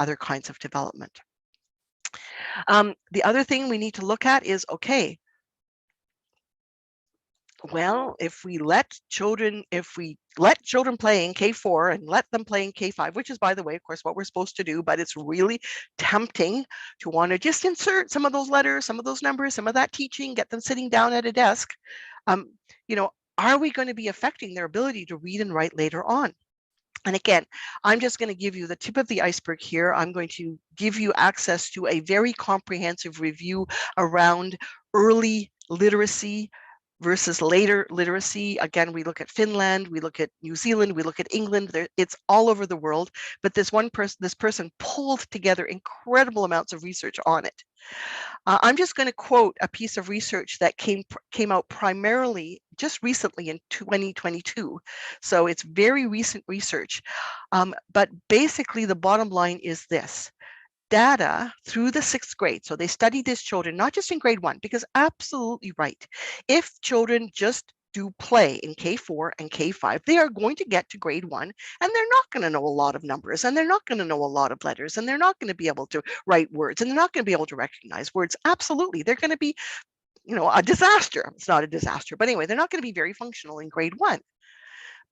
other kinds of development. The other thing we need to look at is, okay, well, if we let children play in K4 and let them play in K5, which is, by the way, of course, what we're supposed to do, but it's really tempting to want to just insert some of those letters, some of those numbers, some of that teaching, get them sitting down at a desk. Are we going to be affecting their ability to read and write later on? And again, I'm just going to give you the tip of the iceberg here. I'm going to give you access to a very comprehensive review around early literacy versus later literacy. Again, we look at Finland, we look at New Zealand, we look at England. It's all over the world. But this person pulled together incredible amounts of research on it. I'm just going to quote a piece of research that came out primarily just recently in 2022. So it's very recent research. But basically, the bottom line is this. Data through the 6th grade. So they studied these children, not just in grade 1, because absolutely right. If children just do play in K4 and K5, they are going to get to grade 1 and they're not going to know a lot of numbers and they're not going to know a lot of letters and they're not going to be able to write words and they're not going to be able to recognize words. Absolutely. They're going to be, a disaster. It's not a disaster, but anyway, they're not going to be very functional in grade 1.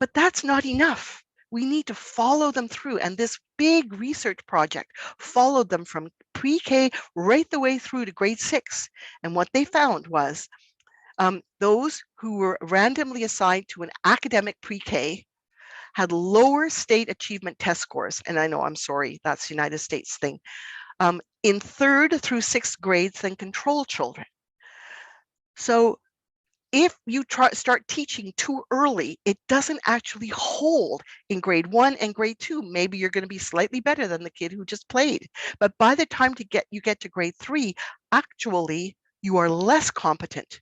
But that's not enough. We need to follow them through. And this big research project followed them from pre-K right the way through to grade 6. And what they found was those who were randomly assigned to an academic pre-K had lower state achievement test scores. And I know, I'm sorry, that's the United States thing. In 3rd through 6th grades than control children. So if you start teaching too early, it doesn't actually hold in grade 1 and grade 2. Maybe you're going to be slightly better than the kid who just played. But by the time you get to grade 3, actually, you are less competent.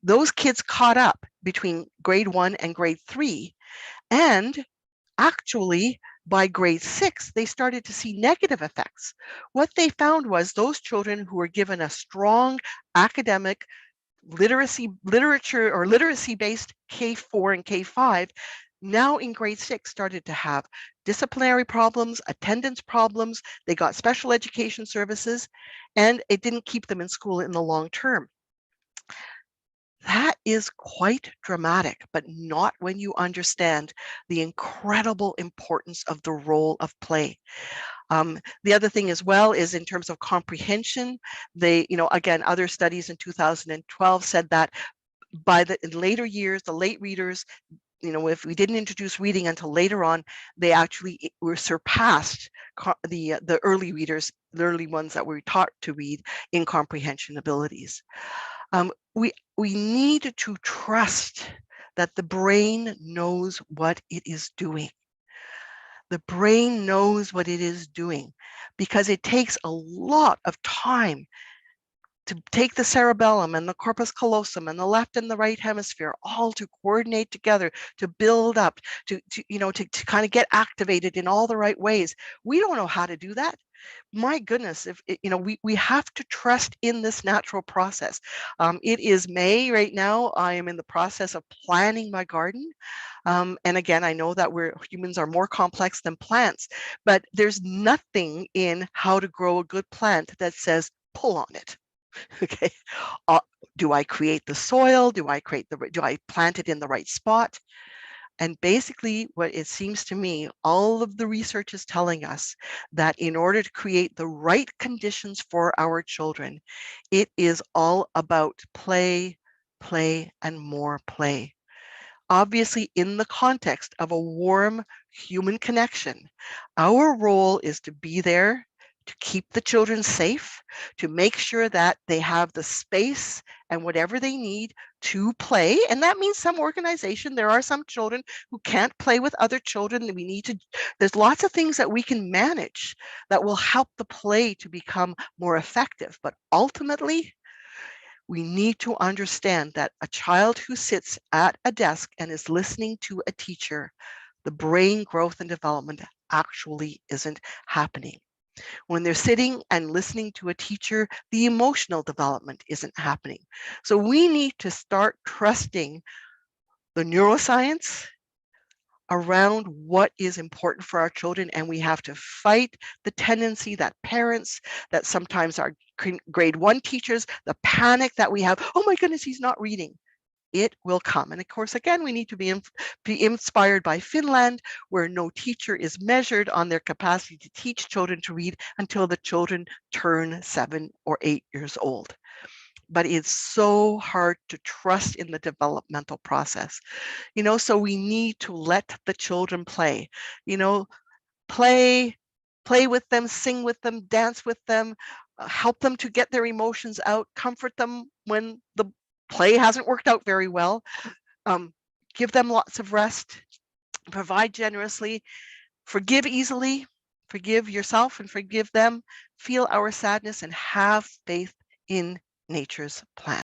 Those kids caught up between grade 1 and grade 3. And actually, by grade 6, they started to see negative effects. What they found was those children who were given a strong academic literacy-based K4 and K5, now in grade 6 started to have disciplinary problems, attendance problems, they got special education services, and it didn't keep them in school in the long term. That is quite dramatic, but not when you understand the incredible importance of the role of play. The other thing as well is in terms of comprehension, again, other studies in 2012 said that by the later years, the late readers, if we didn't introduce reading until later on, they actually were surpassed the early readers, the early ones that were taught to read in comprehension abilities. We need to trust that the brain knows what it is doing. The brain knows what it is doing because it takes a lot of time to take the cerebellum and the corpus callosum and the left and the right hemisphere all to coordinate together, to build up, to kind of get activated in all the right ways. We don't know how to do that. My goodness, we have to trust in this natural process. It is May right now. I am in the process of planting my garden. And again, I know that humans are more complex than plants, but there's nothing in how to grow a good plant that says pull on it. Okay. Do I create the soil? Do I plant it in the right spot? And basically, what it seems to me, all of the research is telling us that in order to create the right conditions for our children, it is all about play, and more play. Obviously, in the context of a warm human connection, our role is to be there, to keep the children safe, to make sure that they have the space and whatever they need to play. And that means some organization. There are some children who can't play with other children. There's lots of things that we can manage that will help the play to become more effective. But ultimately, we need to understand that a child who sits at a desk and is listening to a teacher, the brain growth and development actually isn't happening. When they're sitting and listening to a teacher, the emotional development isn't happening. So we need to start trusting the neuroscience around what is important for our children, and we have to fight the tendency that parents, that sometimes our grade 1 teachers, the panic that we have, oh my goodness, he's not reading. It will come. And of course, again, we need to be inspired by Finland, where no teacher is measured on their capacity to teach children to read until the children turn 7 or 8 years old. But it's so hard to trust in the developmental process, so we need to let the children play, play with them, sing with them, dance with them, help them to get their emotions out, comfort them when the play hasn't worked out very well, give them lots of rest, provide generously, forgive easily, forgive yourself and forgive them, feel our sadness, and have faith in nature's plan.